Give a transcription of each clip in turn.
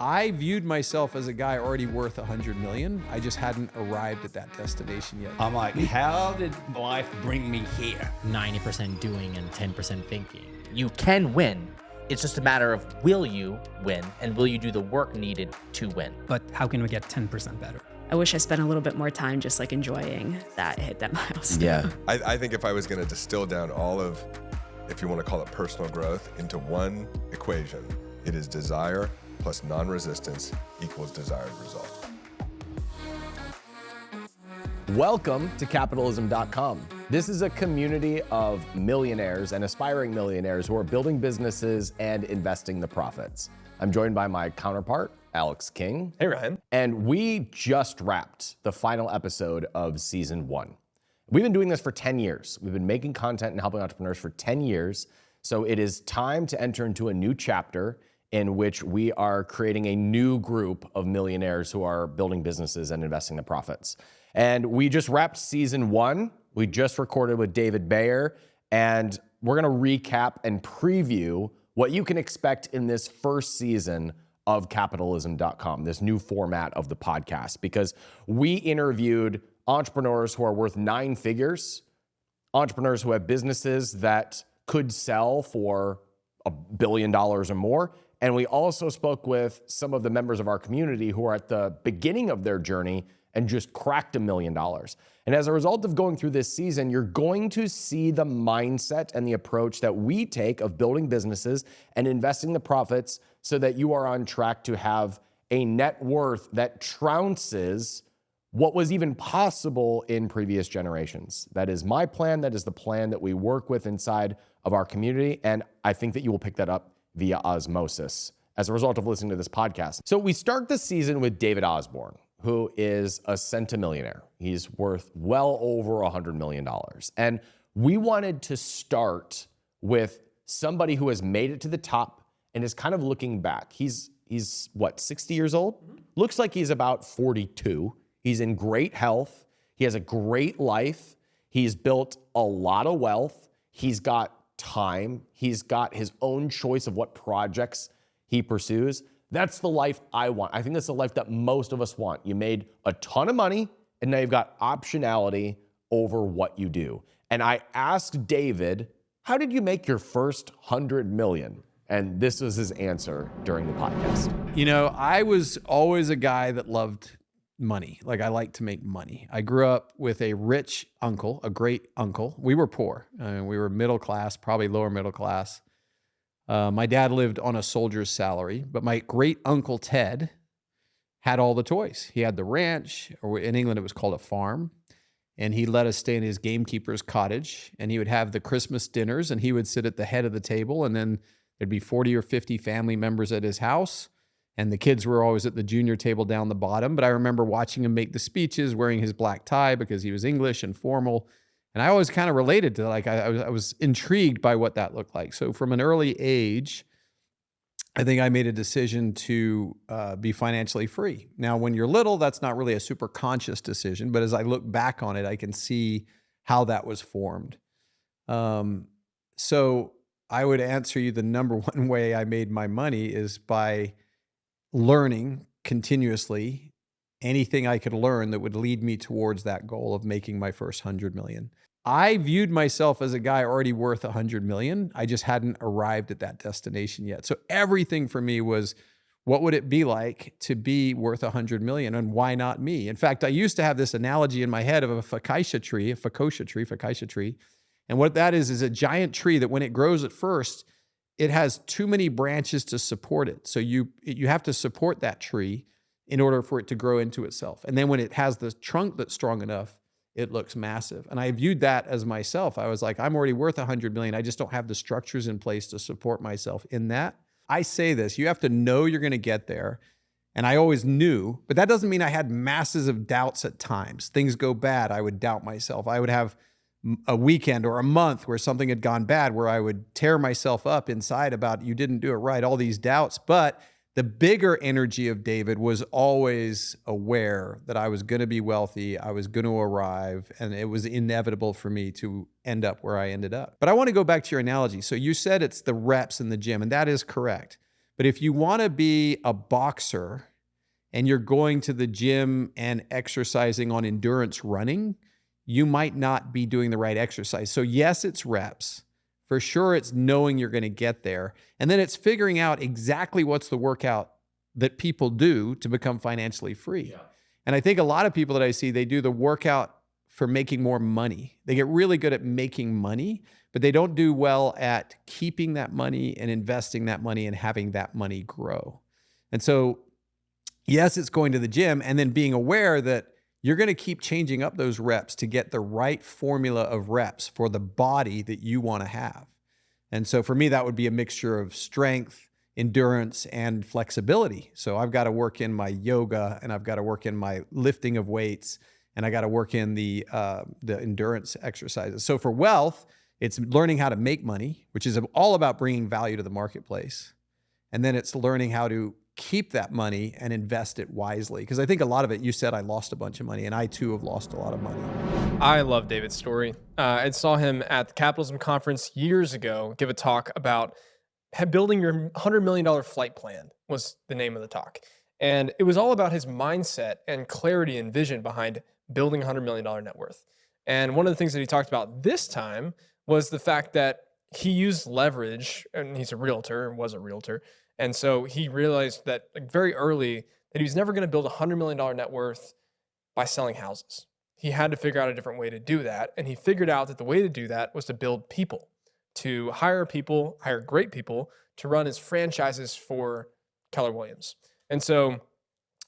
I viewed myself as a guy already worth 100 million. I just hadn't arrived at that destination yet. I'm like, how did life bring me here? 90% doing and 10% thinking. You can win. It's just a matter of will you win and will you do the work needed to win. But how can we get 10% better? I wish I spent a little bit more time just like enjoying that hit that milestone. Yeah. I think if I was going to distill down all of, if you want to call it personal growth, into one equation, it is desire plus non-resistance equals desired result. Welcome to capitalism.com. This is a community of millionaires and aspiring millionaires who are building businesses and investing the profits. I'm joined by my counterpart, Alex King. Hey, Ryan. And we just wrapped the final episode of season 1. We've been doing this for 10 years. We've been making content and helping entrepreneurs for 10 years. So it is time to enter into a new chapter in which we are creating a new group of millionaires who are building businesses and investing the profits. And we just wrapped season 1. We just recorded with David Bayer, and we're gonna recap and preview what you can expect in this first season of capitalism.com, this new format of the podcast, because we interviewed entrepreneurs who are worth 9 figures, entrepreneurs who have businesses that could sell for $1 billion or more. And we also spoke with some of the members of our community who are at the beginning of their journey and just cracked $1 million. And as a result of going through this season, you're going to see the mindset and the approach that we take of building businesses and investing the profits so that you are on track to have a net worth that trounces what was even possible in previous generations. That is my plan. That is the plan that we work with inside of our community. And I think that you will pick that up via osmosis as a result of listening to this podcast. So we start the season with David Osborn, who is a centimillionaire. He's worth well over $100 million. And we wanted to start with somebody who has made it to the top and is kind of looking back. He's what, 60 years old? Mm-hmm. Looks like he's about 42. He's in great health. He has a great life. He's built a lot of wealth. He's got time. He's got his own choice of what projects he pursues. That's the life I want. I think that's the life that most of us want. You made a ton of money and now you've got optionality over what you do. And I asked David, how did you make your first 100 million? And this was his answer during the podcast. You know, I was always a guy that loved money. Like, I like to make money. I grew up with a rich uncle, a great uncle. We were poor. We were middle class, probably lower middle class. My dad lived on a soldier's salary, but my great uncle Ted had all the toys. He had the ranch, or in England it was called a farm, and he let us stay in his gamekeeper's cottage, and he would have the Christmas dinners, and he would sit at the head of the table, and then there'd be 40 or 50 family members at his house. And the kids were always at the junior table down the bottom. But I remember watching him make the speeches, wearing his black tie because he was English and formal. And I always kind of related to, like, I was intrigued by what that looked like. So from an early age, I think I made a decision to be financially free. Now, when you're little, that's not really a super conscious decision. But as I look back on it, I can see how that was formed. So I would answer you, the number one way I made my money is by learning continuously anything I could learn that would lead me towards that goal of making my first 100 million. I viewed myself as a guy already worth 100 million. I just hadn't arrived at that destination yet. So everything for me was, what would it be like to be worth 100 million, and why not me? In fact, I used to have this analogy in my head of a focaccia tree. And what that is a giant tree that when it grows at first, it has too many branches to support it. So you have to support that tree in order for it to grow into itself. And then when it has the trunk that's strong enough, it looks massive. And I viewed that as myself. I was like, I'm already worth 100 million. I just don't have the structures in place to support myself in that. I say this, you have to know you're going to get there. And I always knew, but that doesn't mean I had masses of doubts at times. Things go bad, I would doubt myself. I would have a weekend or a month where something had gone bad, where I would tear myself up inside about, you didn't do it right, all these doubts. But the bigger energy of David was always aware that I was going to be wealthy, I was going to arrive, and it was inevitable for me to end up where I ended up. But I want to go back to your analogy. So you said it's the reps in the gym, and that is correct. But if you want to be a boxer and you're going to the gym and exercising on endurance running, you might not be doing the right exercise. So yes, it's reps. For sure, it's knowing you're going to get there. And then it's figuring out exactly what's the workout that people do to become financially free. Yeah. And I think a lot of people that I see, they do the workout for making more money. They get really good at making money, but they don't do well at keeping that money and investing that money and having that money grow. And so, yes, it's going to the gym and then being aware that you're going to keep changing up those reps to get the right formula of reps for the body that you want to have. And so for me, that would be a mixture of strength, endurance, and flexibility. So I've got to work in my yoga, and I've got to work in my lifting of weights, and I got to work in the endurance exercises. So for wealth, it's learning how to make money, which is all about bringing value to the marketplace. And then it's learning how to keep that money and invest it wisely. Because I think a lot of it, you said I lost a bunch of money, and I too have lost a lot of money. I love David's story. I saw him at the Capitalism Conference years ago give a talk about building your $100 million flight plan was the name of the talk. And it was all about his mindset and clarity and vision behind building a $100 million net worth. And one of the things that he talked about this time was the fact that he used leverage, and he's a realtor, was a realtor. And so he realized that very early that he was never going to build a $100 million net worth by selling houses. He had to figure out a different way to do that. And he figured out that the way to do that was to build people, to hire great people to run his franchises for Keller Williams. And so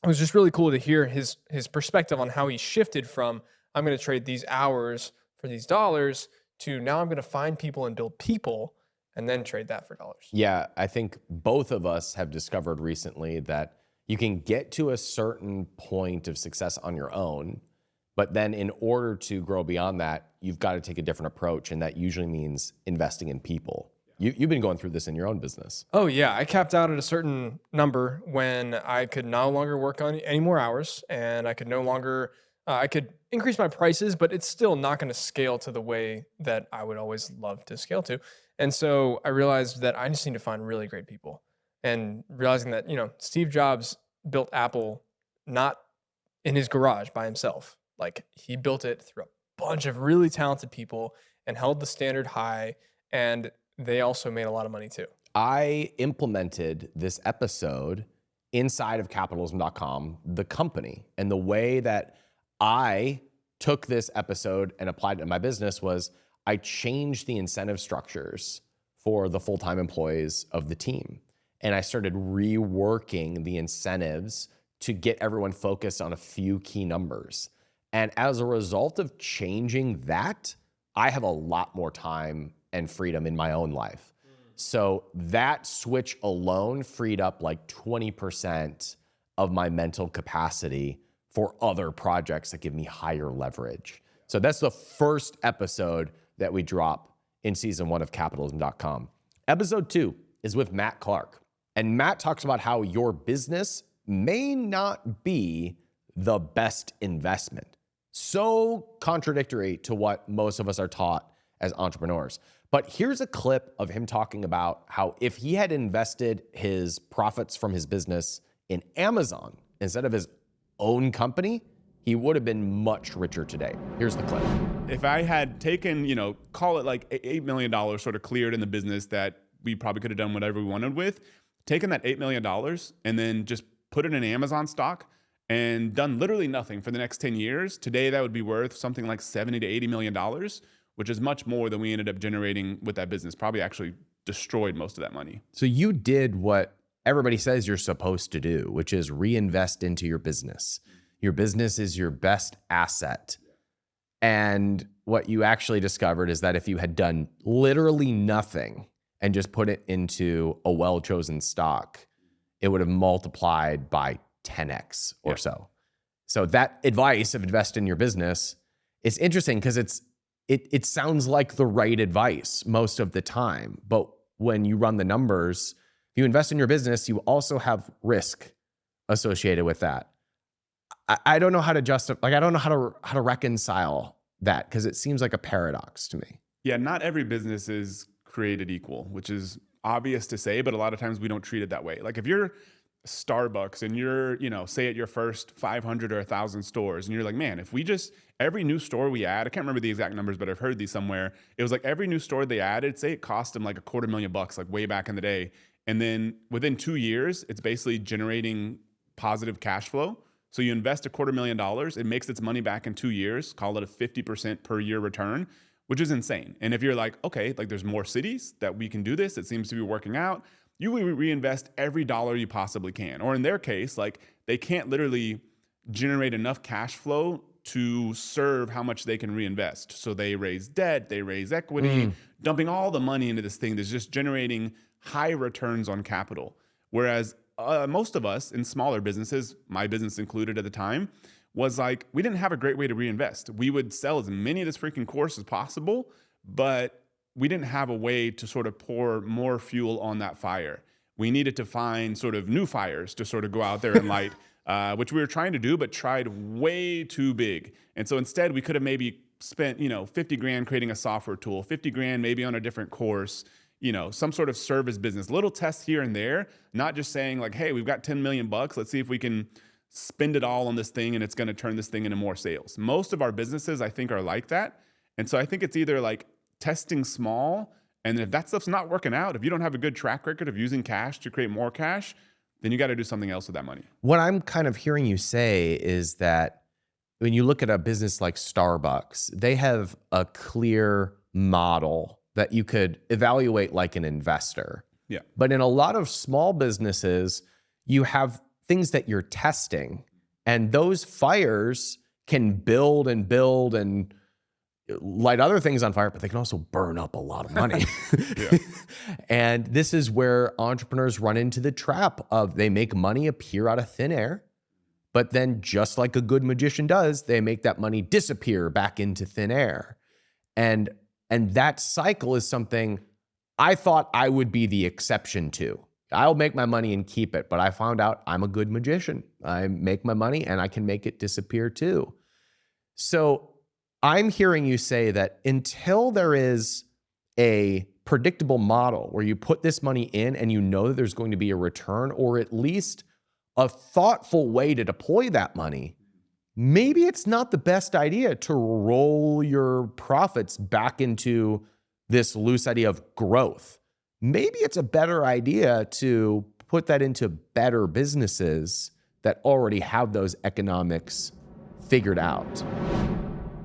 it was just really cool to hear his perspective on how he shifted from, I'm going to trade these hours for these dollars, to now I'm going to find people and build people and then trade that for dollars. Yeah, I think both of us have discovered recently that you can get to a certain point of success on your own, but then in order to grow beyond that, you've got to take a different approach, and that usually means investing in people. You've been going through this in your own business. Oh yeah, I capped out at a certain number when I could no longer work on any more hours, and I could no longer, I could increase my prices, but it's still not going to scale to the way that I would always love to scale to. And so I realized that I just need to find really great people, and realizing that, Steve Jobs built Apple not in his garage by himself. Like, he built it through a bunch of really talented people and held the standard high, and they also made a lot of money too. I implemented this episode inside of capitalism.com, the company, and the way that I took this episode and applied it in my business was I changed the incentive structures for the full-time employees of the team. And I started reworking the incentives to get everyone focused on a few key numbers. And as a result of changing that, I have a lot more time and freedom in my own life. So that switch alone freed up like 20% of my mental capacity for other projects that give me higher leverage. So that's the first episode that we drop in season 1 of capitalism.com. Episode 2 is with Matt Clark. And Matt talks about how your business may not be the best investment. So contradictory to what most of us are taught as entrepreneurs. But here's a clip of him talking about how if he had invested his profits from his business in Amazon instead of his own company, he would have been much richer today. Here's the clip. If I had taken, call it like $8 million sort of cleared in the business that we probably could have done whatever we wanted with, taken that $8 million and then just put it in Amazon stock and done literally nothing for the next 10 years, today that would be worth something like $70 to $80 million, which is much more than we ended up generating with that business. Probably actually destroyed most of that money. So you did what everybody says you're supposed to do, which is reinvest into your business. Your business is your best asset. And what you actually discovered is that if you had done literally nothing and just put it into a well-chosen stock, it would have multiplied by 10x or so. So that advice of invest in your business is interesting because it sounds like the right advice most of the time. But when you run the numbers, if you invest in your business, you also have risk associated with that. I don't know how to justify, I don't know how to reconcile that because it seems like a paradox to me. Yeah, not every business is created equal, which is obvious to say, but a lot of times we don't treat it that way. Like if you're Starbucks and you're, say at your first 500 or 1,000 stores, and you're like, man, if we just, every new store we add, I can't remember the exact numbers, but I've heard these somewhere. It was like every new store they added, say it cost them like $250,000, like way back in the day. And then within 2 years, it's basically generating positive cash flow. So you invest $250,000, it makes its money back in 2 years, call it a 50% per year return, which is insane. And if you're like, okay, like there's more cities that we can do this, it seems to be working out, you will reinvest every dollar you possibly can. Or in their case, like they can't literally generate enough cash flow to serve how much they can reinvest. So they raise debt, they raise equity, dumping all the money into this thing that's just generating high returns on capital. Whereas most of us in smaller businesses, my business included at the time, was like, we didn't have a great way to reinvest. We would sell as many of this freaking course as possible, but we didn't have a way to sort of pour more fuel on that fire. We needed to find sort of new fires to sort of go out there and light, which we were trying to do, but tried way too big. And so instead we could have maybe spent, $50,000 creating a software tool, $50,000 maybe on a different course, some sort of service business, little tests here and there, not just saying like, hey, we've got $10 million. Let's see if we can spend it all on this thing and it's going to turn this thing into more sales. Most of our businesses, I think, are like that. And so I think it's either like testing small, and if that stuff's not working out, if you don't have a good track record of using cash to create more cash, then you got to do something else with that money. What I'm kind of hearing you say is that when you look at a business like Starbucks, they have a clear model that you could evaluate like an investor. Yeah. But in a lot of small businesses, you have things that you're testing, and those fires can build and light other things on fire, but they can also burn up a lot of money. And this is where entrepreneurs run into the trap of they make money appear out of thin air, but then just like a good magician does, they make that money disappear back into thin air. And that cycle is something I thought I would be the exception to. I'll make my money and keep it, but I found out I'm a good magician. I make my money and I can make it disappear too. So I'm hearing you say that until there is a predictable model where you put this money in and you know that there's going to be a return, or at least a thoughtful way to deploy that money, maybe it's not the best idea to roll your profits back into this loose idea of growth. Maybe it's a better idea to put that into better businesses that already have those economics figured out.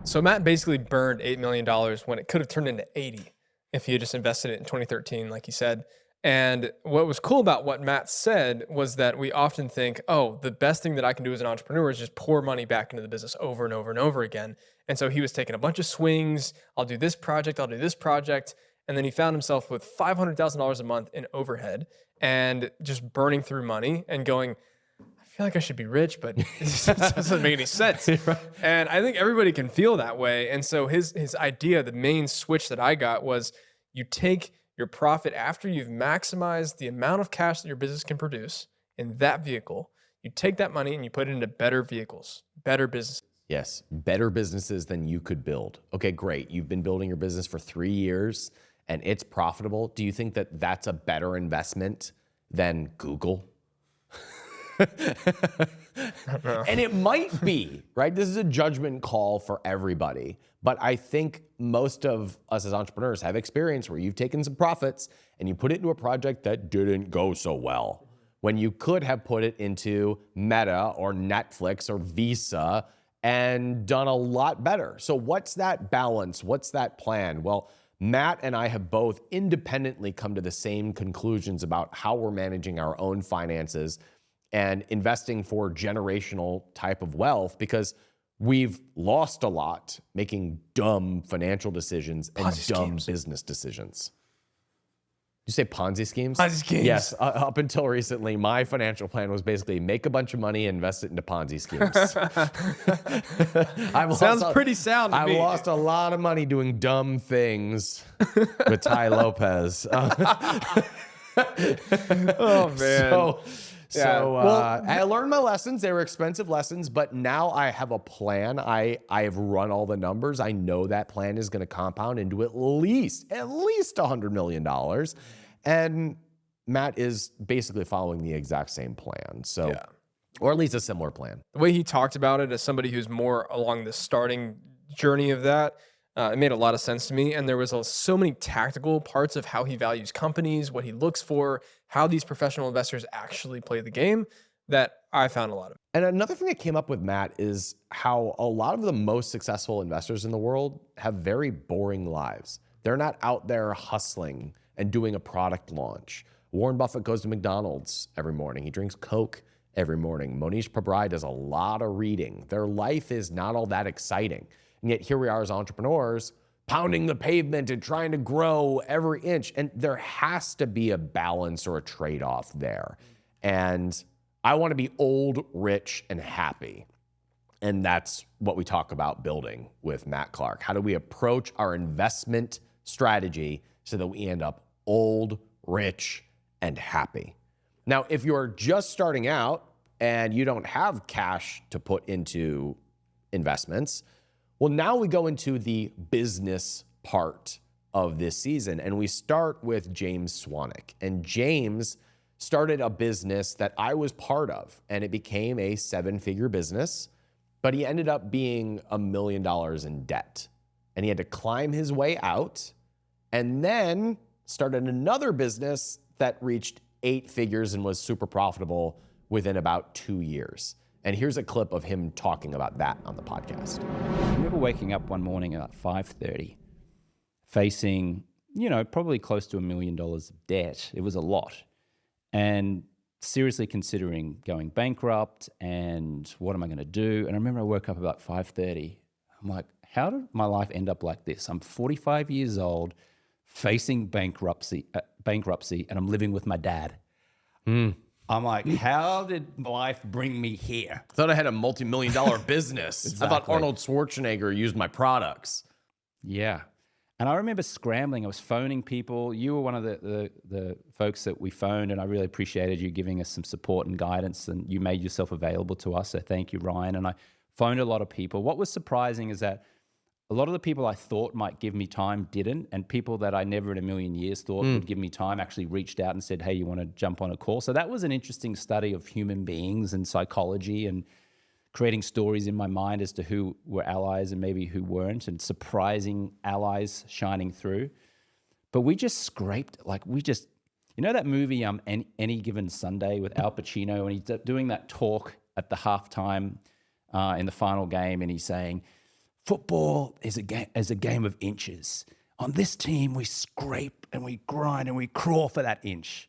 So Matt basically burned $8 million when it could have turned into 80 if he had just invested it in 2013, like he said. And what was cool about what Matt said was that we often think, oh, the best thing that I can do as an entrepreneur is just pour money back into the business over and over and over again. And so he was taking a bunch of swings. I'll do this project. I'll do this project. And then he found himself with $500,000 a month in overhead and just burning through money and going, I feel like I should be rich, but this doesn't make any sense. Right. And I think everybody can feel that way. And so his idea, the main switch that I got was you take your profit after you've maximized the amount of cash that your business can produce in that vehicle. You take that money and you put it into better vehicles, better businesses. Yes, better businesses than you could build. Okay, great. You've been building your business for 3 years and it's profitable. Do you think that that's a better investment than Google? And it might be, right? This is a judgment call for everybody. But I think most of us as entrepreneurs have experience where you've taken some profits and you put it into a project that didn't go so well, when you could have put it into Meta or Netflix or Visa and done a lot better. So what's that balance? What's that plan? Well, Matt and I have both independently come to the same conclusions about how we're managing our own finances and investing for generational type of wealth, because we've lost a lot making dumb financial decisions and dumb business decisions. Did you say Ponzi schemes? Ponzi schemes. Yes. Up until recently, my financial plan was basically make a bunch of money and invest it into Ponzi schemes. Sounds pretty sound to me. I lost a lot of money doing dumb things with Ty Lopez. Oh, man. So I learned my lessons. They were expensive lessons, but now I have a plan. I have run all the numbers. I know that plan is going to compound into at least $100 million. And Matt is basically following the exact same plan. So, Yeah. or at least a similar plan. The way he talked about it as somebody who's more along the starting journey of that, it made a lot of sense to me. And there was so many tactical parts of how he values companies, what he looks for, how these professional investors actually play the game that I found a lot of. And another thing that came up with Matt is how a lot of the most successful investors in the world have very boring lives. They're not out there hustling and doing a product launch. Warren Buffett goes to McDonald's every morning. He drinks Coke every morning. Monish Pabrai does a lot of reading. Their life is not all that exciting. And yet here we are as entrepreneurs pounding the pavement and trying to grow every inch. And there has to be a balance or a trade-off there. And I want to be old, rich, and happy. And that's what we talk about building with Matt Clark. How do we approach our investment strategy so that we end up old, rich, and happy? Now, if you're just starting out and you don't have cash to put into investments, well, now we go into the business part of this season, and we start with James Swanick. And James started a business that I was part of, and it became a 7-figure business, but he ended up being $1 million in debt. And he had to climb his way out, and then started another business that reached 8 figures and was super profitable within about 2 years. And here's a clip of him talking about that on the podcast. I remember waking up one morning at 5:30, facing, probably close to $1 million of debt. It was a lot. And seriously considering going bankrupt and what am I going to do? And I remember I woke up about 5:30. I'm like, how did my life end up like this? I'm 45 years old, facing bankruptcy, and I'm living with my dad. I'm like, how did life bring me here? I thought I had a multi-million-dollar business. I thought Exactly. Arnold Schwarzenegger used my products. Yeah. And I remember scrambling. I was phoning people. You were one of the folks that we phoned, and I really appreciated you giving us some support and guidance, and you made yourself available to us. So thank you, Ryan. And I phoned a lot of people. What was surprising is that a lot of the people I thought might give me time didn't, and people that I never in a million years thought would give me time actually reached out and said, hey, you want to jump on a call? So that was an interesting study of human beings and psychology and creating stories in my mind as to who were allies and maybe who weren't, and surprising allies shining through. But we just scraped, that movie Any Given Sunday with Al Pacino, and he's doing that talk at the halftime in the final game, and he's saying, football is a game of inches. On this team, we scrape and we grind and we crawl for that inch.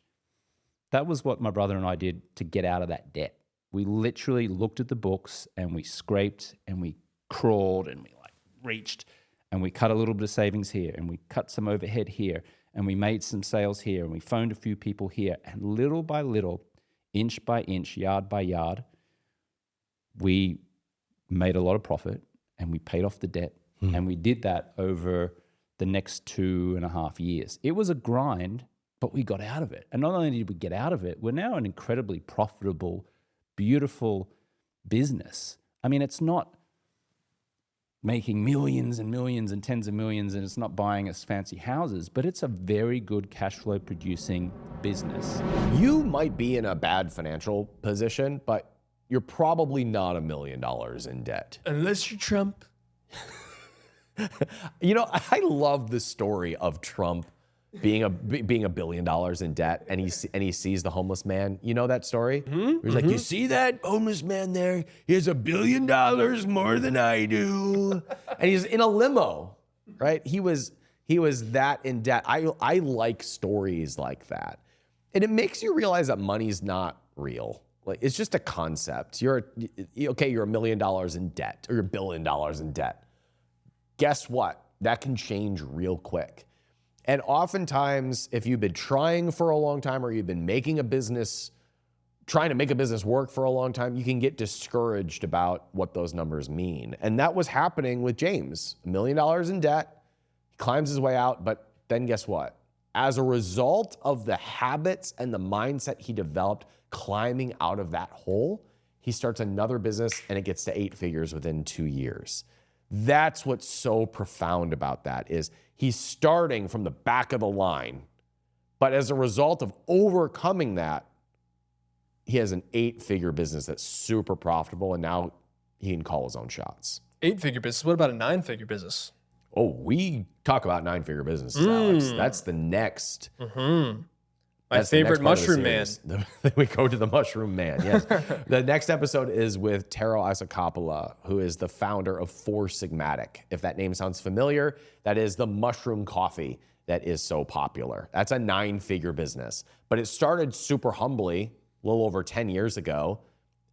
That was what my brother and I did to get out of that debt. We literally looked at the books and we scraped and we crawled and we reached and we cut a little bit of savings here and we cut some overhead here and we made some sales here and we phoned a few people here, and little by little, inch by inch, yard by yard, we made a lot of profit. And we paid off the debt. And we did that over the next 2.5 years. It was a grind, but we got out of it. And not only did we get out of it, we're now an incredibly profitable, beautiful business. I mean, it's not making millions and millions and tens of millions, and it's not buying us fancy houses, but it's a very good cash flow producing business. You might be in a bad financial position, but you're probably not $1 million in debt. Unless you're Trump. I love the story of Trump being $1 billion in debt, and he sees the homeless man. You know that story? He's like, you see that homeless man there? He has $1 billion more than I do, and he's in a limo, right? He was that in debt. I like stories like that, and it makes you realize that money's not real. Like, it's just a concept. You're $1 million in debt, or you're $1 billion in debt. Guess what? That can change real quick. And oftentimes, if you've been trying for a long time, or you've been trying to make a business work for a long time, you can get discouraged about what those numbers mean. And that was happening with James. $1 million in debt, he climbs his way out, but then guess what? As a result of the habits and the mindset he developed climbing out of that hole, he starts another business and it gets to 8 figures within 2 years. That's what's so profound about that, is he's starting from the back of the line, But as a result of overcoming that, he has an 8-figure business that's super profitable, and now he can call his own shots. 8-figure business. What about a 9-figure business? Oh, we talk about 9-figure businesses, Alex. That's the next. My favorite mushroom man. We go to the mushroom man, yes. The next episode is with Tero Isokauppila, who is the founder of Four Sigmatic. If that name sounds familiar, that is the mushroom coffee that is so popular. That's a 9-figure business. But it started super humbly a little over 10 years ago.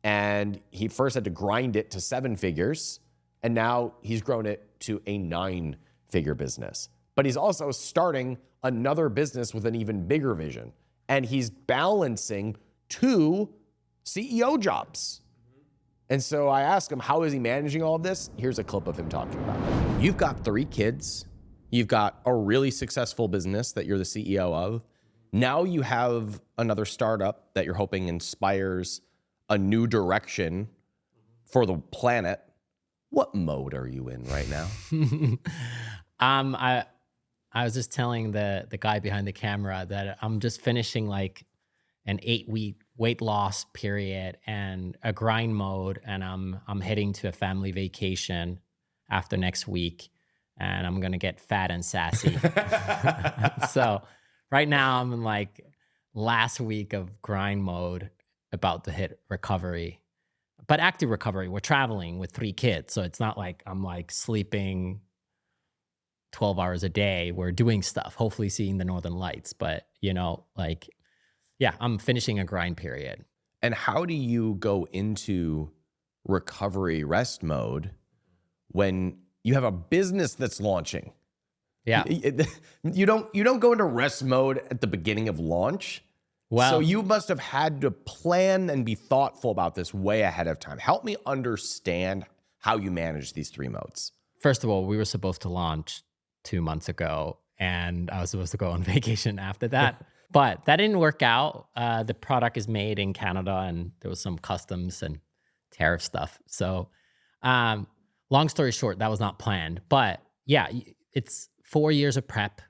And he first had to grind it to 7 figures. And now he's grown it to a 9-figure business. But he's also starting another business with an even bigger vision. And he's balancing 2 CEO jobs. And so I asked him, how is he managing all of this? Here's a clip of him talking about it. You've got 3 kids. You've got a really successful business that you're the CEO of. Now you have another startup that you're hoping inspires a new direction for the planet. What mode are you in right now? I was just telling the guy behind the camera that I'm just finishing like an 8-week weight loss period and a grind mode, and I'm heading to a family vacation after next week, and I'm gonna get fat and sassy. So right now I'm in like last week of grind mode, about to hit recovery, but active recovery. We're traveling with 3 kids, so it's not like I'm like sleeping 12 hours a day. We're doing stuff, hopefully seeing the Northern Lights, but like, yeah, I'm finishing a grind period. And how do you go into recovery rest mode when you have a business that's launching? Yeah. You don't go into rest mode at the beginning of launch. Well, so you must have had to plan and be thoughtful about this way ahead of time. Help me understand how you manage these 3 modes. First of all, we were supposed to launch 2 months ago, and I was supposed to go on vacation after that. But that didn't work out. The product is made in Canada, and there was some customs and tariff stuff. So long story short, that was not planned. But yeah, it's 4 years of prep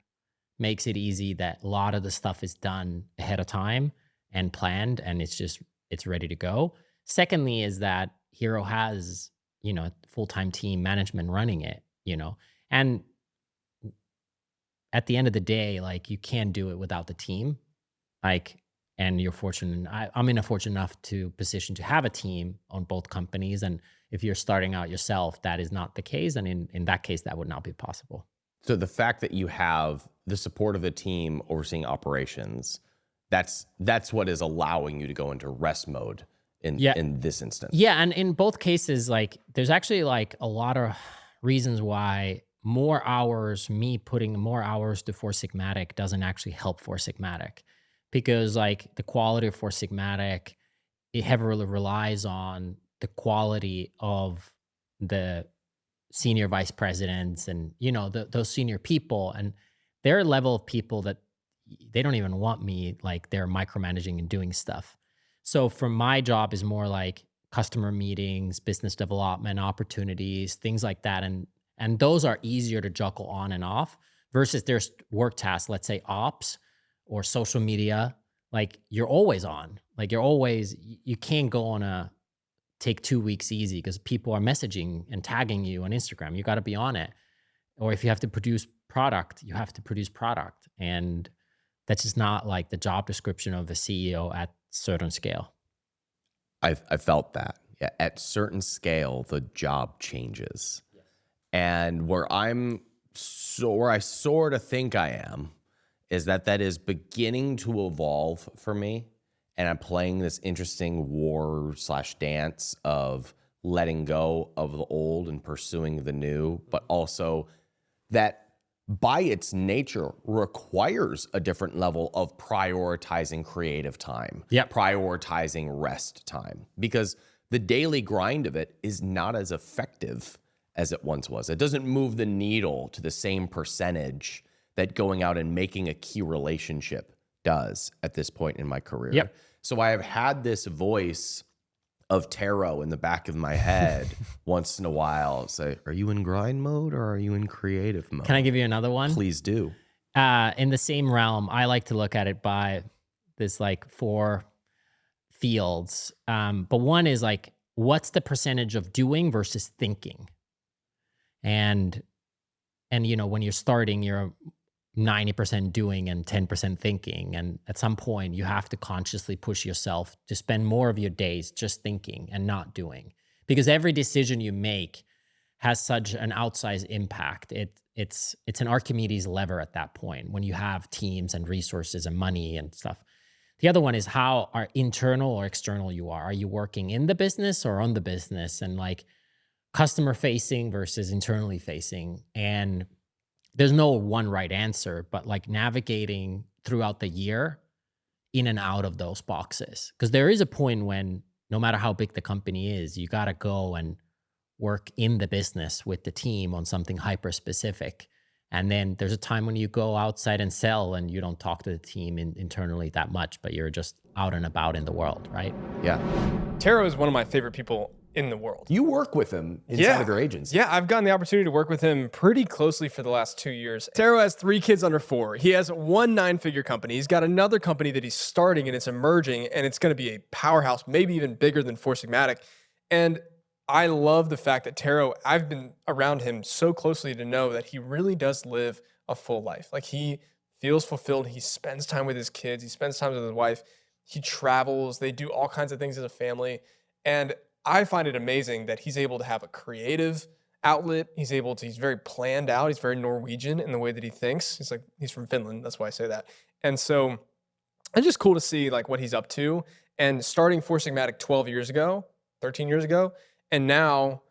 makes it easy that a lot of the stuff is done ahead of time and planned, and it's ready to go. Secondly is that Hero has, a full-time team management running it, and at the end of the day, like, you can't do it without the team. Like, and you're fortunate. I'm in a fortunate enough position to have a team on both companies. And if you're starting out yourself, that is not the case. And in that case, that would not be possible. So the fact that you have the support of the team overseeing operations, that's what is allowing you to go into rest mode in this instance. Yeah, and in both cases, like, there's actually like a lot of reasons why me putting more hours to Four Sigmatic doesn't actually help Four Sigmatic, because like the quality of Four Sigmatic, it heavily relies on the quality of the senior vice presidents and those senior people, and they're a level of people that they don't even want me, like, they're micromanaging and doing stuff. So for my job is more like customer meetings, business development opportunities, things like that, and those are easier to juggle on and off versus there's work tasks, let's say ops or social media, like, you're always on, like, you can't go on take 2 weeks easy because people are messaging and tagging you on Instagram. You got to be on it. Or if you have to produce product, you have to produce product. And that's just not like the job description of a CEO at certain scale. I felt that. Yeah, at certain scale, the job changes. Yes. And where I sort of think I am is that is beginning to evolve for me. And I'm playing this interesting war/dance of letting go of the old and pursuing the new, but also that by its nature requires a different level of prioritizing creative time, prioritizing rest time, because the daily grind of it is not as effective as it once was. It doesn't move the needle to the same percentage that going out and making a key relationship does at this point in my career. Yep. So I have had this voice of Tero in the back of my head once in a while say, are you in grind mode or are you in creative mode? Can I give you another one? Please do. in the same realm, I like to look at it by this like 4 fields. But one is like, what's the percentage of doing versus thinking? And when you're starting, you're 90% doing and 10% thinking. And at some point, you have to consciously push yourself to spend more of your days just thinking and not doing. Because every decision you make has such an outsized impact. It's an Archimedes lever at that point when you have teams and resources and money and stuff. The other one is how are internal or external you are. Are you working in the business or on the business? And like customer facing versus internally facing. And there's no one right answer, but like navigating throughout the year in and out of those boxes. Because there is a point when no matter how big the company is, you got to go and work in the business with the team on something hyper specific. And then there's a time when you go outside and sell and you don't talk to the team internally that much, but you're just out and about in the world, right? Yeah. Tero is one of my favorite people in the world. You work with him inside of your agency. Yeah, I've gotten the opportunity to work with him pretty closely for the last 2 years. Tero has 3 kids under 4. He has 1 9-figure company. He's got another company that he's starting and it's emerging and it's going to be a powerhouse, maybe even bigger than Four Sigmatic. And I love the fact that Tero, I've been around him so closely to know that he really does live a full life. Like he feels fulfilled. He spends time with his kids. He spends time with his wife. He travels. They do all kinds of things as a family. And I find it amazing that he's able to have a creative outlet. He's very planned out. He's very Norwegian in the way that he thinks. He's from Finland. That's why I say that. And so it's just cool to see like what he's up to and starting Four Sigmatic 13 years ago, and now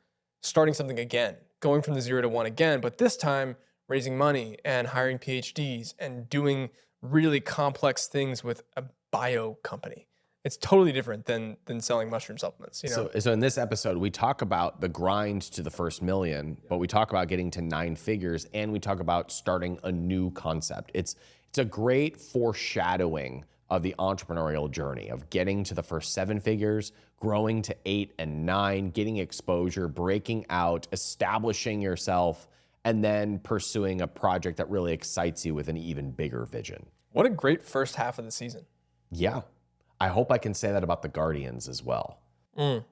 starting something again, going from the 0 to 1 again, but this time raising money and hiring PhDs and doing really complex things with a bio company. It's totally different than selling mushroom supplements. You know? So in this episode, we talk about the grind to the first million, but we talk about getting to 9 figures, and we talk about starting a new concept. It's a great foreshadowing of the entrepreneurial journey of getting to the first 7 figures, growing to 8 and 9, getting exposure, breaking out, establishing yourself, and then pursuing a project that really excites you with an even bigger vision. What a great first half of the season. Yeah. I hope I can say that about the Guardians as well. The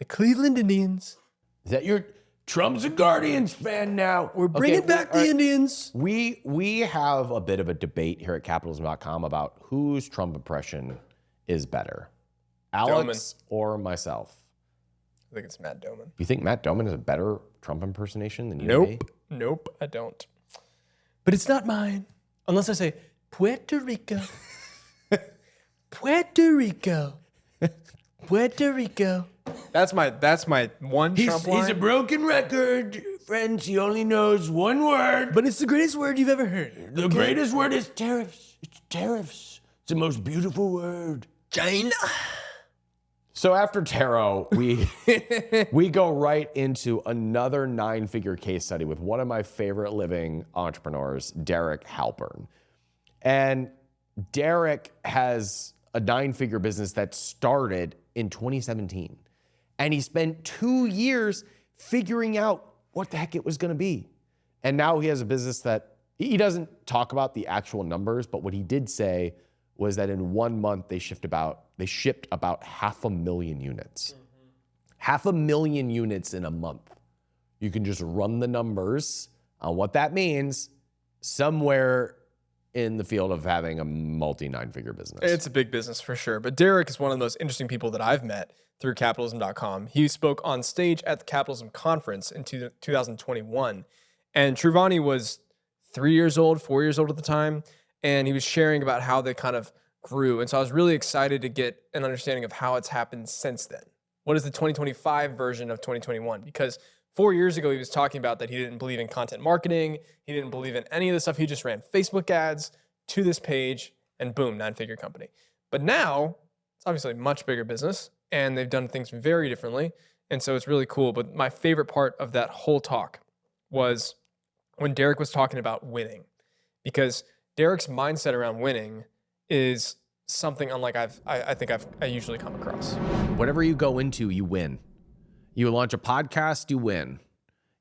Cleveland Indians. Is that your Trump's a Guardians fan now? We're bringing back the Indians. We have a bit of a debate here at capitalism.com about whose Trump impression is better, Alex or myself. I think it's Matt Doman. You think Matt Doman is a better Trump impersonation than you? Nope, I don't. But it's not mine, unless I say Puerto Rico. Puerto Rico. Puerto Rico. That's my one Trump line. He's a broken record, friends. He only knows one word. But it's the greatest word you've ever heard. The greatest word is tariffs. It's tariffs. It's the most beautiful word. China. So after Tero, we go right into another 9-figure case study with one of my favorite living entrepreneurs, Derek Halpern. And Derek has a 9-figure business that started in 2017. And he spent 2 years figuring out what the heck it was going to be. And now he has a business that he doesn't talk about the actual numbers, but what he did say was that in 1 month they shipped about 500,000 units. 500,000 units in a month. You can just run the numbers on what that means somewhere in the field of having a multi 9-figure business. It's a big business for sure. But Derek is one of the most interesting people that I've met through capitalism.com. He spoke on stage at the Capitalism Conference in 2021. And Truvani was 4 years old at the time. And he was sharing about how they kind of grew. And so I was really excited to get an understanding of how it's happened since then. What is the 2025 version of 2021? Because 4 years ago, he was talking about that he didn't believe in content marketing. He didn't believe in any of this stuff. He just ran Facebook ads to this page and boom, 9-figure company. But now it's obviously a much bigger business and they've done things very differently. And so it's really cool. But my favorite part of that whole talk was when Derek was talking about winning, because Derek's mindset around winning is something unlike I usually come across. Whatever you go into, you win. You launch a podcast, you win.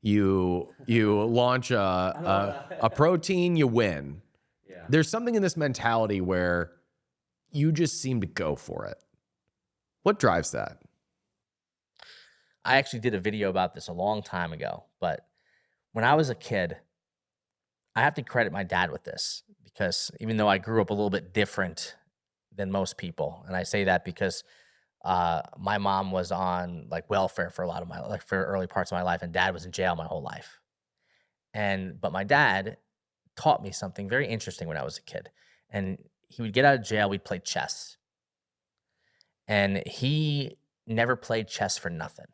You launch a protein, you win. Yeah. There's something in this mentality where you just seem to go for it. What drives that? I actually did a video about this a long time ago, but when I was a kid, I have to credit my dad with this, because even though I grew up a little bit different than most people, and I say that because my mom was on like welfare for a lot of my, like for early parts of my life, and dad was in jail my whole life. But my dad taught me something very interesting when I was a kid. And he would get out of jail, we'd play chess. And he never played chess for nothing.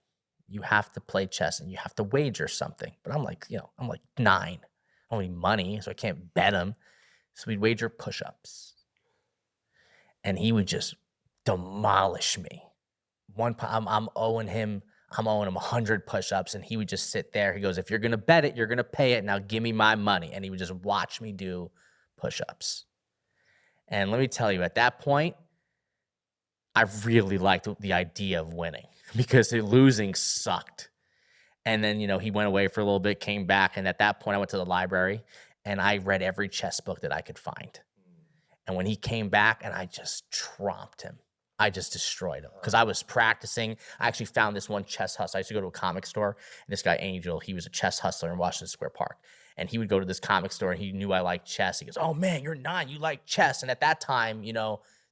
You have to play chess and you have to wager something. But I'm like, I'm like 9. I don't need money, so I can't bet him. So we'd wager push-ups. And he would just demolish me. I'm owing him 100 push-ups, and he would just sit there. He goes, if you're gonna bet it, you're gonna pay it. Now give me my money. And he would just watch me do push-ups. And let me tell you, at that point, I really liked the idea of winning, because losing sucked. And then, he went away for a little bit, came back. And at that point, I went to the library and I read every chess book that I could find. And when he came back, and I just tromped him. I just destroyed him because I was practicing. I actually found this one chess hustler. I used to go to a comic store, and this guy, Angel, he was a chess hustler in Washington Square Park. And he would go to this comic store, and he knew I liked chess. He goes, oh man, you're 9, you like chess. And at that time,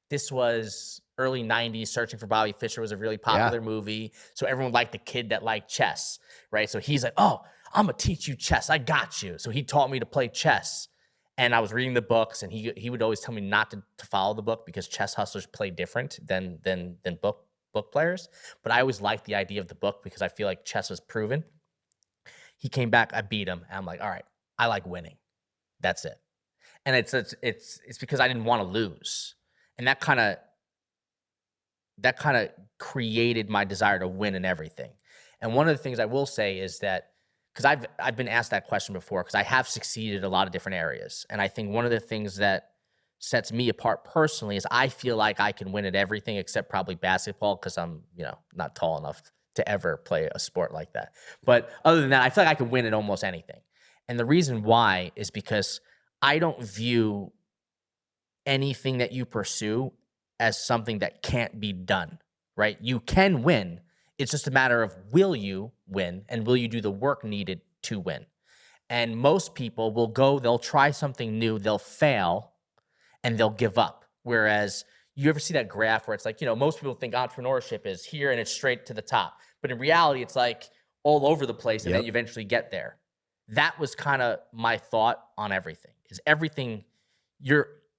this was early 90s. Searching for Bobby Fischer was a really popular movie. So everyone liked the kid that liked chess, right? So he's like, oh, I'm gonna teach you chess. I got you. So he taught me to play chess. And I was reading the books, and he would always tell me not to follow the book, because chess hustlers play different than book players. But I always liked the idea of the book, because I feel like chess was proven. He came back, I beat him, and I'm like, all right, I like winning. That's it. And it's because I didn't want to lose. And that kind of created my desire to win in everything. And one of the things I will say is that, because I've been asked that question before, because I have succeeded in a lot of different areas. And I think one of the things that sets me apart personally is I feel like I can win at everything except probably basketball, because I'm, not tall enough to ever play a sport like that. But other than that, I feel like I can win at almost anything. And the reason why is because I don't view anything that you pursue as something that can't be done, right? You can win. It's just a matter of, will you win, and will you do the work needed to win? And most people will go, they'll try something new, they'll fail, and they'll give up. Whereas, you ever see that graph where it's like, most people think entrepreneurship is here and it's straight to the top. But in reality, it's like all over the place, and then you eventually get there. That was kind of my thought on everything.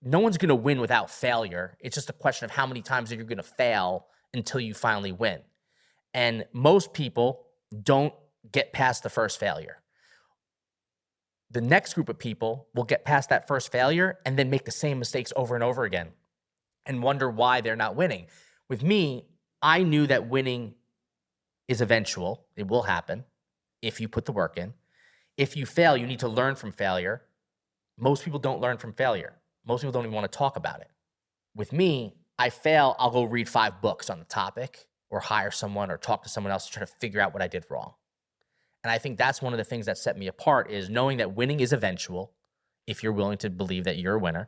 No one's going to win without failure. It's just a question of how many times you're going to fail until you finally win. And most people don't get past the first failure. The next group of people will get past that first failure and then make the same mistakes over and over again and wonder why they're not winning. With me, I knew that winning is eventual. It will happen if you put the work in. If you fail, you need to learn from failure. Most people don't learn from failure. Most people don't even want to talk about it. With me, I fail, I'll go read 5 books on the topic, or hire someone or talk to someone else to try to figure out what I did wrong. And I think that's one of the things that set me apart, is knowing that winning is eventual if you're willing to believe that you're a winner.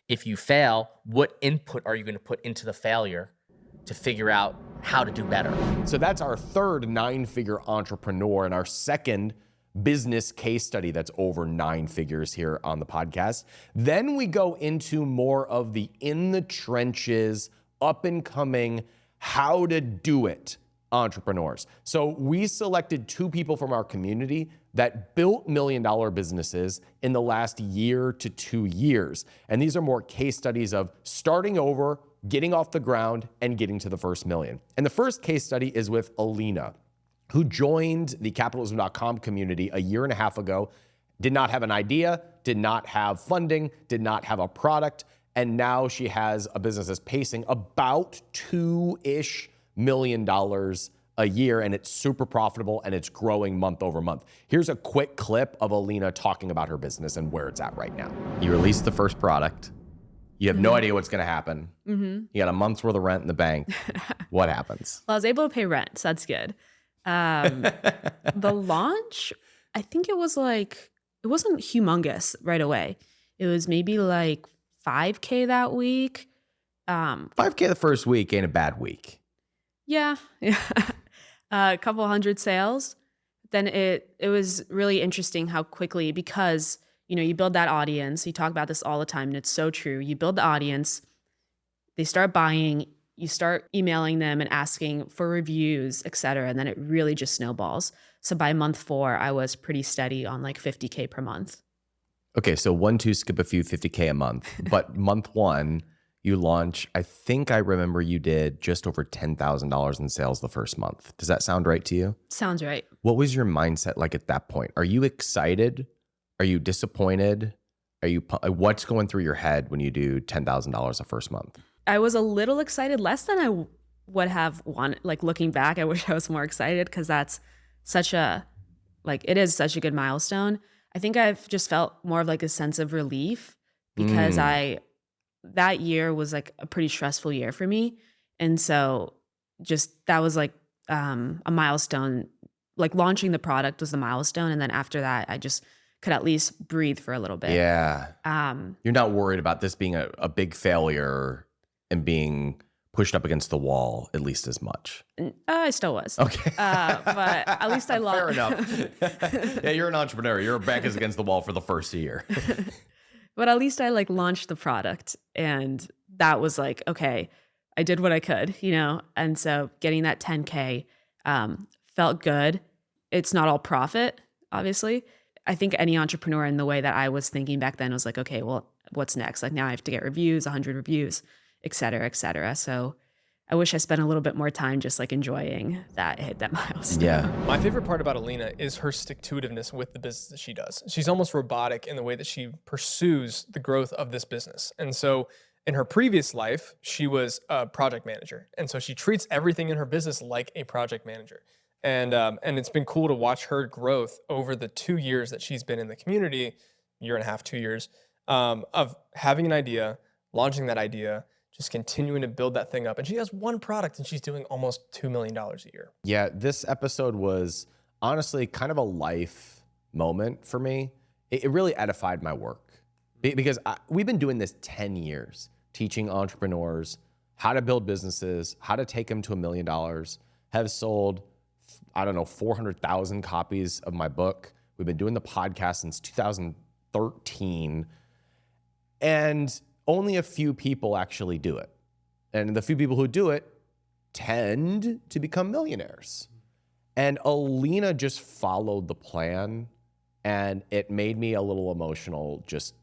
If you fail, what input are you going to put into the failure to figure out how to do better? So that's our third 9-figure entrepreneur, and our second business case study that's over 9 figures here on the podcast. Then we go into more of the in the trenches, up and coming, how to do it entrepreneurs. So we selected 2 people from our community that built $1 million businesses in the last year to 2 years. And these are more case studies of starting over, getting off the ground, and getting to the first million. And the first case study is with Alina, who joined the capitalism.com community a year and a half ago, did not have an idea, did not have funding, did not have a product, and now she has a business that's pacing about $2-ish million a year, and it's super profitable, and it's growing month over month. Here's a quick clip of Alina talking about her business and where it's at right now. You released the first product. You have no idea what's gonna happen. You got a month's worth of rent in the bank. What happens? Well, I was able to pay rent, so that's good. The launch, I think it was like, it wasn't humongous right away. It was maybe like 5K that week. 5K the first week ain't a bad week. Yeah. A couple hundred sales. Then it was really interesting how quickly, because, you build that audience. You talk about this all the time, and it's so true. You build the audience, they start buying, you start emailing them and asking for reviews, et cetera. And then it really just snowballs. So by month 4, I was pretty steady on like 50K per month. Okay, so 1, 2, skip a few, 50K a month. But month 1, you launch, I think I remember you did just over $10,000 in sales the first month. Does that sound right to you? Sounds right. What was your mindset like at that point? Are you excited? Are you disappointed? What's going through your head when you do $10,000 the first month? I was a little excited, less than I would have wanted. Like looking back, I wish I was more excited, because that's it is such a good milestone. I think I've just felt more of like a sense of relief, because that year was like a pretty stressful year for me. And so just that was like a milestone, like launching the product was the milestone. And then after that, I just could at least breathe for a little bit. Yeah. You're not worried about this being a big failure and being pushed up against the wall at least as much. I still was. Okay. But at least I Fair launched. enough. Yeah, you're an entrepreneur. Your back is against the wall for the first year. But at least I like launched the product, and that was like, okay, I did what I could, And so getting that 10K felt good. It's not all profit, obviously. I think any entrepreneur, in the way that I was thinking back then, was like, okay, well, what's next? Like now I have to get reviews, 100 reviews, et cetera, et cetera. So I wish I spent a little bit more time just like enjoying that, hit that milestone. Yeah. My favorite part about Alina is her stick-to-itiveness with the business that she does. She's almost robotic in the way that she pursues the growth of this business. And so in her previous life, she was a project manager. And so she treats everything in her business like a project manager. And it's been cool to watch her growth over the 2 years that she's been in the community, year and a half, 2 years, of having an idea, launching that idea, just continuing to build that thing up. And she has one product and she's doing almost $2 million a year. Yeah, this episode was honestly kind of a life moment for me. It really edified my work, because we've been doing this 10 years, teaching entrepreneurs how to build businesses, how to take them to $1 million, have sold, 400,000 copies of my book. We've been doing the podcast since 2013. And only a few people actually do it. And the few people who do it tend to become millionaires. And Alina just followed the plan, and it made me a little emotional just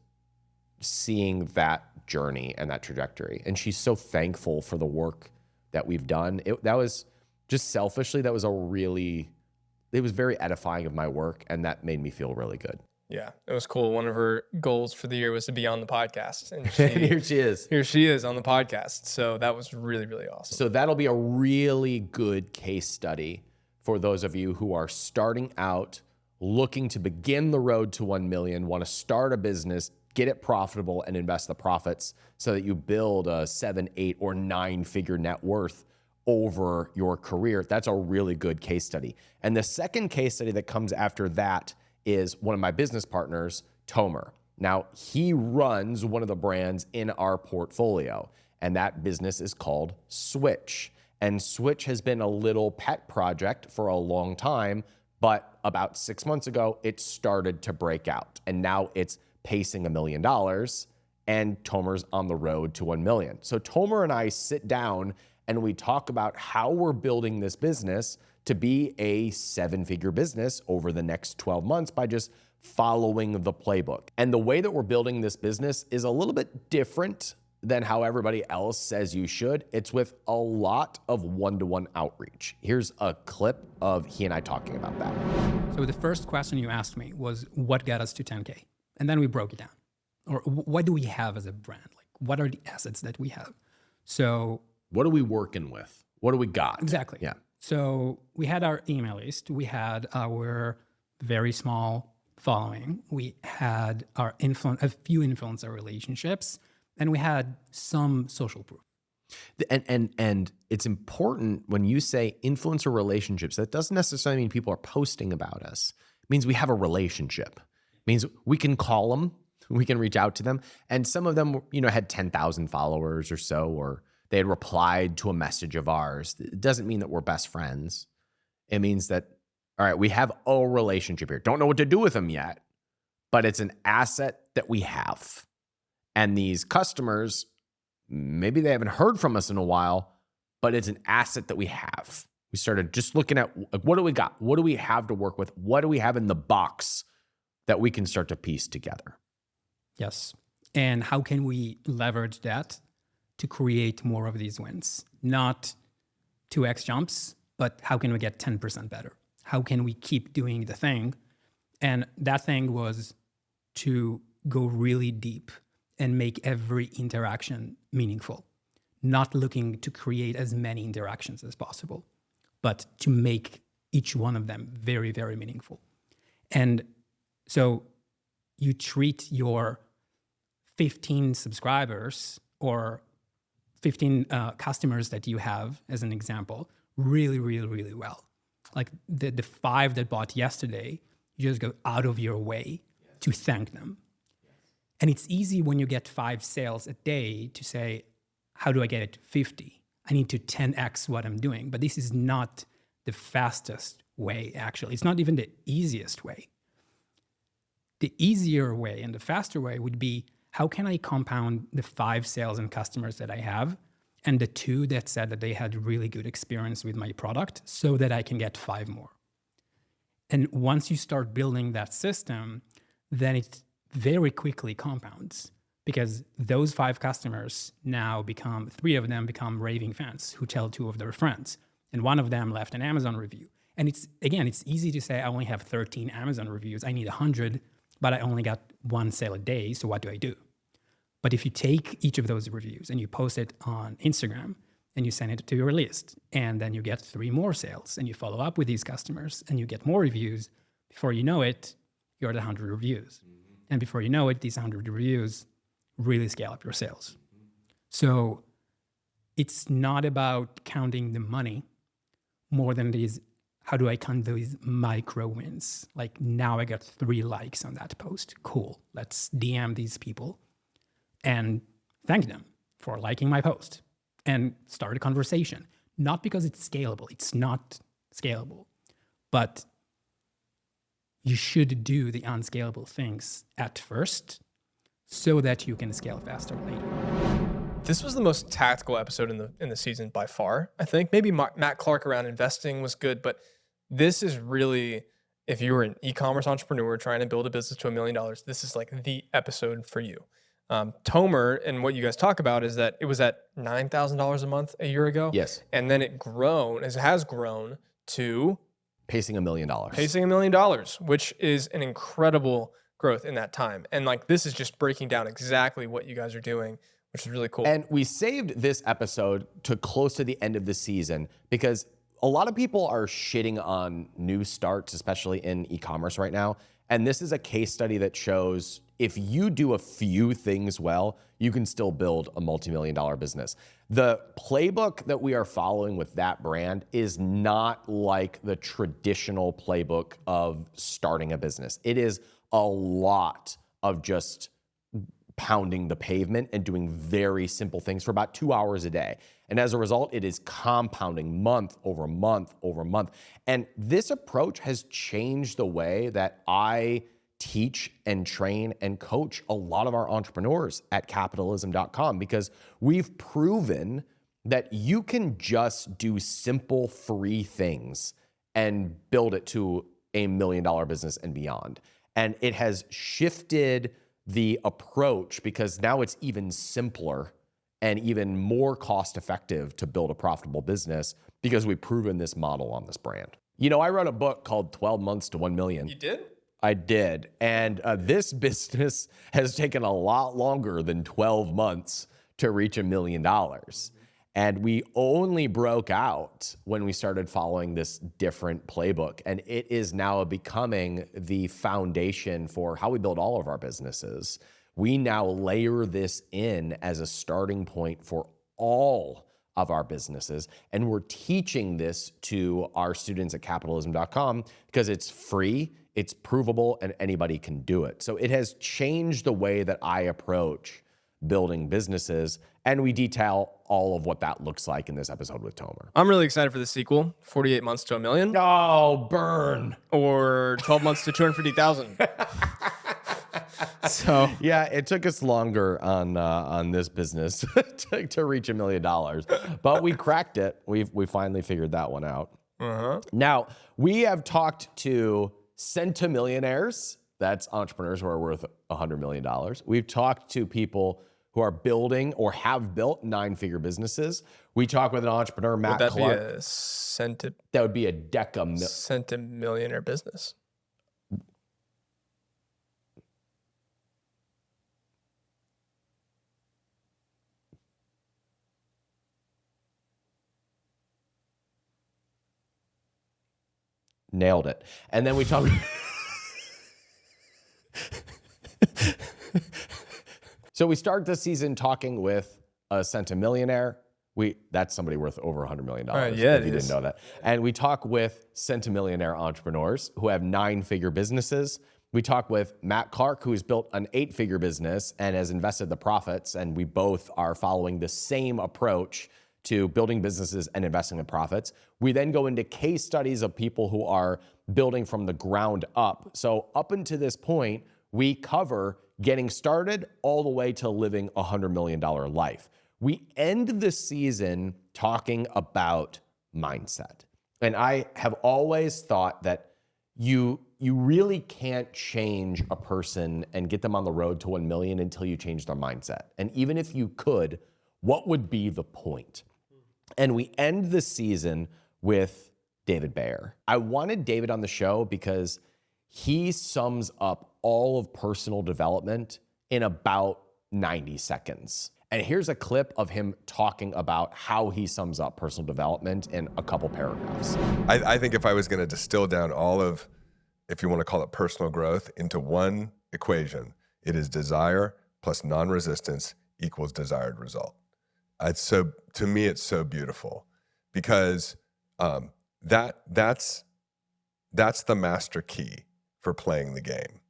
seeing that journey and that trajectory. And she's so thankful for the work that we've done. That was just selfishly, it was very edifying of my work, and that made me feel really good. Yeah, it was cool. One of her goals for the year was to be on the podcast. And here she is. Here she is on the podcast. So that was really, really awesome. So that'll be a really good case study for those of you who are starting out, looking to begin the road to 1 million, want to start a business, get it profitable, and invest the profits so that you build a 7, 8, or 9-figure net worth over your career. That's a really good case study. And the second case study that comes after that is one of my business partners, Tomer. Now, he runs one of the brands in our portfolio, and that business is called Switch. And Switch has been a little pet project for a long time, but about 6 months ago, it started to break out. And now it's pacing $1 million, and Tomer's on the road to 1 million. So Tomer and I sit down and we talk about how we're building this business to be a 7-figure business over the next 12 months by just following the playbook. And the way that we're building this business is a little bit different than how everybody else says you should. It's with a lot of one-to-one outreach. Here's a clip of he and I talking about that. So the first question you asked me was, what got us to 10K? And then we broke it down. Or what do we have as a brand? Like, what are the assets that we have? So what are we working with? What do we got? Exactly. Yeah. So we had our email list. We had our very small following. We had our a few influencer relationships, and we had some social proof. And it's important when you say influencer relationships, that doesn't necessarily mean people are posting about us. It means we have a relationship. It means we can call them, we can reach out to them. And some of them, had 10,000 followers or so, or they had replied to a message of ours. It doesn't mean that we're best friends. It means that, all right, we have a relationship here. Don't know what to do with them yet, but it's an asset that we have. And these customers, maybe they haven't heard from us in a while, but it's an asset that we have. We started just looking at, what do we got? What do we have to work with? What do we have in the box that we can start to piece together? Yes. And how can we leverage that to create more of these wins? Not 2x jumps, but how can we get 10% better? How can we keep doing the thing? And that thing was to go really deep and make every interaction meaningful, not looking to create as many interactions as possible, but to make each one of them very, very meaningful. And so you treat your 15 subscribers or 15 customers that you have, as an example, really, really, really well. Like the 5 that bought yesterday, you just go out of your way to thank them. And it's easy when you get 5 sales a day to say, how do I get it to 50? I need to 10x what I'm doing. But this is not the fastest way, actually. It's not even the easiest way. The easier way and the faster way would be, how can I compound the 5 sales and customers that I have and the 2 that said that they had really good experience with my product so that I can get 5 more? And once you start building that system, then it very quickly compounds, because those 5 customers now become, 3 of them become raving fans who tell 2 of their friends. And 1 of them left an Amazon review. And it's easy to say, I only have 13 Amazon reviews. I need 100, but I only got 1 sale a day. So what do I do? But if you take each of those reviews and you post it on Instagram and you send it to your list, and then you get 3 more sales and you follow up with these customers and you get more reviews, before you know it, you're at 100 reviews. And before you know it, these 100 reviews really scale up your sales. So it's not about counting the money more than it is, how do I count those micro wins? Like, now I got 3 likes on that post. Cool. Let's DM these people and thank them for liking my post and start a conversation. Not because it's scalable. It's not scalable. But you should do the unscalable things at first so that you can scale faster later. This was the most tactical episode in the season by far, I think. Maybe Matt Clark around investing was good, but this is really, if you were an e-commerce entrepreneur trying to build a business to $1 million, this is like the episode for you. Tomer, and what you guys talk about is that it was at $9,000 a month a year ago. Yes. And then it has grown to Pacing $1 million. Pacing $1 million, which is an incredible growth in that time. And like, this is just breaking down exactly what you guys are doing, which is really cool. And we saved this episode to close to the end of the season because a lot of people are shitting on new starts, especially in e-commerce right now. And this is a case study that shows if you do a few things well, you can still build a multi-million-dollar business. The playbook that we are following with that brand is not like the traditional playbook of starting a business. It is a lot of just pounding the pavement and doing very simple things for about 2 hours a day. And as a result, it is compounding month over month over month. And this approach has changed the way that I teach and train and coach a lot of our entrepreneurs at capitalism.com, because we've proven that you can just do simple, free things and build it to $1 million business and beyond. And it has shifted the approach because now it's even simpler and even more cost effective to build a profitable business because we've proven this model on this brand. You know, I wrote a book called 12 Months to 1 Million. You did? I did. And this business has taken a lot longer than 12 months to reach $1 million. And we only broke out when we started following this different playbook. And it is now becoming the foundation for how we build all of our businesses. We now layer this in as a starting point for all of our businesses. And we're teaching this to our students at capitalism.com because it's free, it's provable, and anybody can do it. So it has changed the way that I approach building businesses. And we detail all of what that looks like in this episode with Tomer. I'm really excited for the sequel, 48 months to $1 million. Oh, burn. Or 12 months to 250,000. So yeah, it took us longer on this business to reach $1 million, but we cracked it. We finally figured that one out. Now, we have talked to centimillionaires. That's entrepreneurs who are worth $100 million. We've talked to people who are building or have built 9-figure businesses. We talk with an entrepreneur, Matt would that Clark. be a That would be a centimillionaire business? Nailed it. And then we talk. So we start this season talking with a centimillionaire. That's somebody worth over $100 million. Yeah, if you didn't know that. And we talk with centimillionaire entrepreneurs who have 9-figure businesses. We talk with Matt Clark, who has built an 8-figure business and has invested the profits. And we both are following the same approach to building businesses and investing in profits. We then go into case studies of people who are building from the ground up. So up until this point, we cover getting started all the way to living a $100 million life. We end the season talking about mindset. And I have always thought that you really can't change a person and get them on the road to 1 million until you change their mindset. And even if you could, what would be the point? And we end the season with David Bayer. I wanted David on the show because he sums up all of personal development in about 90 seconds. And here's a clip of him talking about how he sums up personal development in a couple paragraphs. I think if I was going to distill down all of, if you want to call it personal growth, into one equation, it is desire plus non-resistance equals desired result. To me, it's so beautiful because that's the master key for playing the game.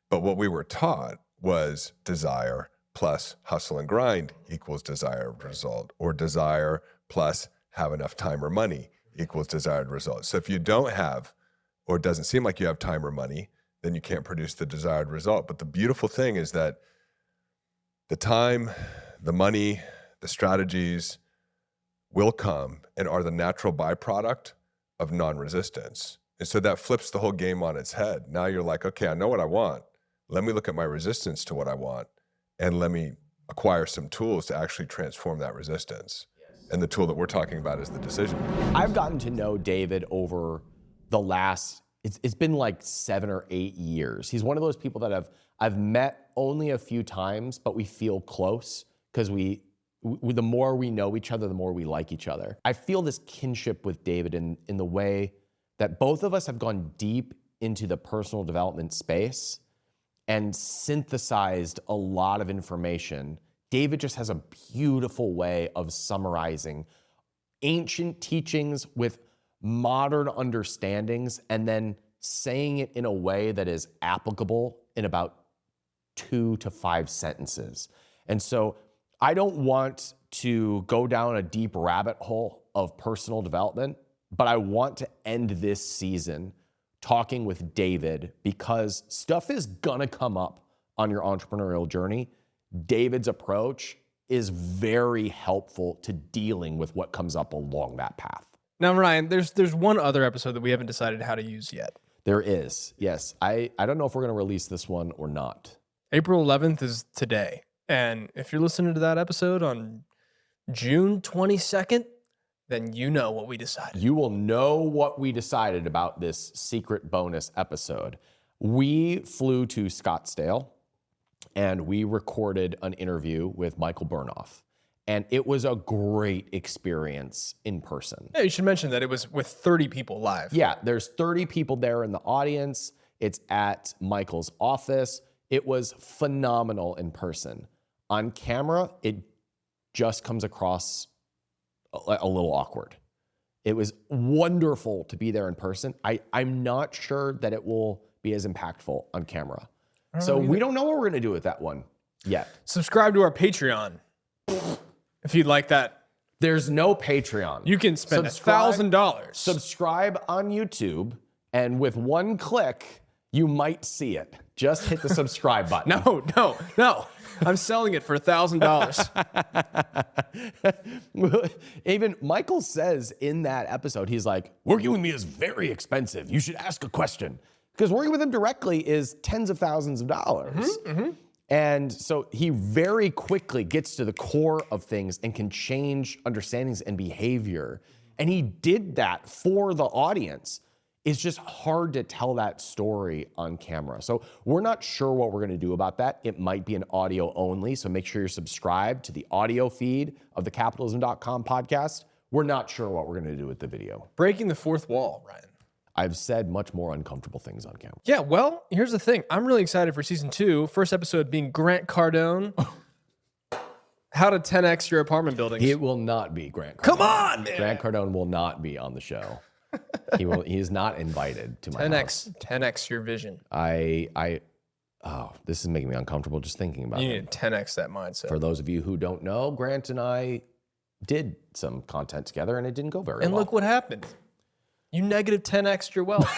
But what we were taught was desire plus hustle and grind equals desired result, or desire plus have enough time or money equals desired result. So if you don't have, or it doesn't seem like you have time or money, then you can't produce the desired result. But the beautiful thing is that the time, the money, the strategies will come and are the natural byproduct of non-resistance. And so that flips the whole game on its head. Now you're like, okay, I know what I want. Let me look at my resistance to what I want, and let me acquire some tools to actually transform that resistance. And the tool that we're talking about is the decision making. I've gotten to know David over the last, it's been like 7 or 8 years. He's one of those people that I've met only a few times, but we feel close because the more we know each other, the more we like each other. I feel this kinship with David in the way that both of us have gone deep into the personal development space and synthesized a lot of information. David just has a beautiful way of summarizing ancient teachings with modern understandings and then saying it in a way that is applicable in about 2 to 5 sentences. And so I don't want to go down a deep rabbit hole of personal development, but I want to end this season talking with David because stuff is gonna come up on your entrepreneurial journey. David's approach is very helpful to dealing with what comes up along that path. Now, Ryan, there's one other episode that we haven't decided how to use yet. There is, yes. I don't know if we're gonna release this one or not. April 11th is today. And if you're listening to that episode on June 22nd, then you know what we decided. You will know what we decided about this secret bonus episode. We flew to Scottsdale and we recorded an interview with Michael Burnoff. And it was a great experience in person. Yeah, you should mention that it was with 30 people live. Yeah, there's 30 people there in the audience. It's at Michael's office. It was phenomenal in person. On camera, it just comes across a little awkward. It was wonderful to be there in person. I'm not sure that it will be as impactful on camera. So we don't know what we're going to do with that one yet. Subscribe to our Patreon if you'd like that. There's no Patreon. You can spend Subscribe- $1,000. Subscribe on YouTube, and with one click, you might see it. Just hit the subscribe button. No. I'm selling it for $1,000. Even Michael says in that episode, he's like, working with me is very expensive. You should ask a question. Because working with him directly is tens of thousands of dollars. And so he very quickly gets to the core of things and can change understandings and behavior. And he did that for the audience. It's just hard to tell that story on camera. So we're not sure what we're going to do about that. It might be an audio only. So make sure you're subscribed to the audio feed of the capitalism.com podcast. We're not sure what we're going to do with the video. Breaking the fourth wall, Ryan. I've said much more uncomfortable things on camera. Yeah, well, here's the thing. I'm really excited for season 2. First episode being Grant Cardone. How to 10x your apartment buildings. It will not be Grant Cardone. Come on, man. Grant Cardone will not be on the show. He is not invited to my house. 10x your vision. This is making me uncomfortable just thinking about You it. need to 10x that mindset. For those of you who don't know, Grant and I did some content together and it didn't go very well. And look what happened. You negative 10x your wealth.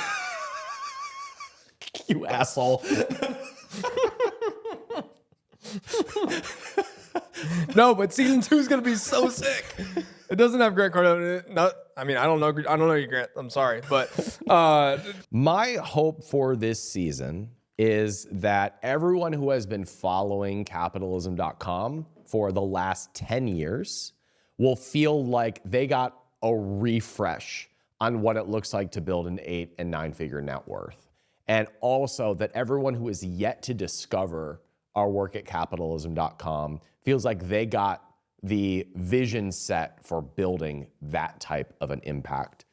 You asshole. No, but season 2 is gonna be so sick. It doesn't have Grant Cardone in it. No, I don't know you, Grant. I'm sorry, but My hope for this season is that everyone who has been following capitalism.com for the last 10 years will feel like they got a refresh on what it looks like to build an 8 and 9 figure net worth. And also that everyone who is yet to discover our work at capitalism.com feels like they got the vision set for building that type of an impact.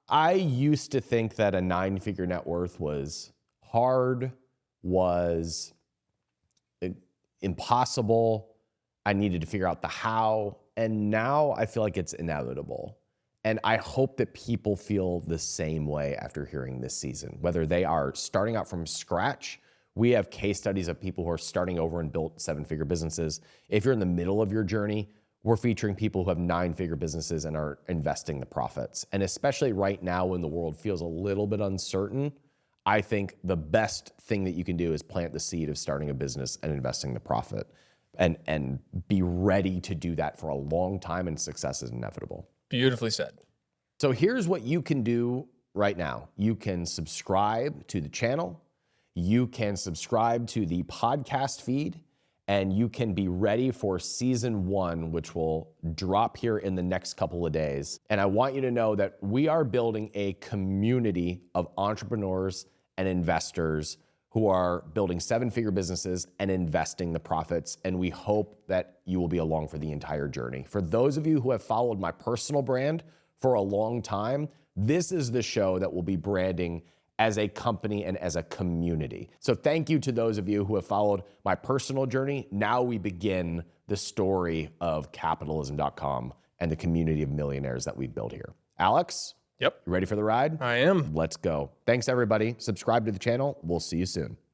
I used to think that a 9-figure net worth was hard, was impossible. I needed to figure out the how. And now I feel like it's inevitable. And I hope that people feel the same way after hearing this season, whether they are starting out from scratch. We have case studies of people who are starting over and built 7-figure businesses. If you're in the middle of your journey, we're featuring people who have 9-figure businesses and are investing the profits. And especially right now when the world feels a little bit uncertain, I think the best thing that you can do is plant the seed of starting a business and investing the profit and be ready to do that for a long time, and success is inevitable. beautifully said. So here's what you can do right now. You can subscribe to the channel. You can subscribe to the podcast feed, and you can be ready for season 1, which will drop here in the next couple of days. And I want you to know that we are building a community of entrepreneurs and investors who are building 7-figure businesses and investing the profits. And we hope that you will be along for the entire journey. For those of you who have followed my personal brand for a long time, this is the show that will be branding as a company and as a community. So thank you to those of you who have followed my personal journey. Now we begin the story of capitalism.com and the community of millionaires that we've built here. Alex? Yep. You ready for the ride? I am. Let's go. Thanks, everybody. Subscribe to the channel. We'll see you soon.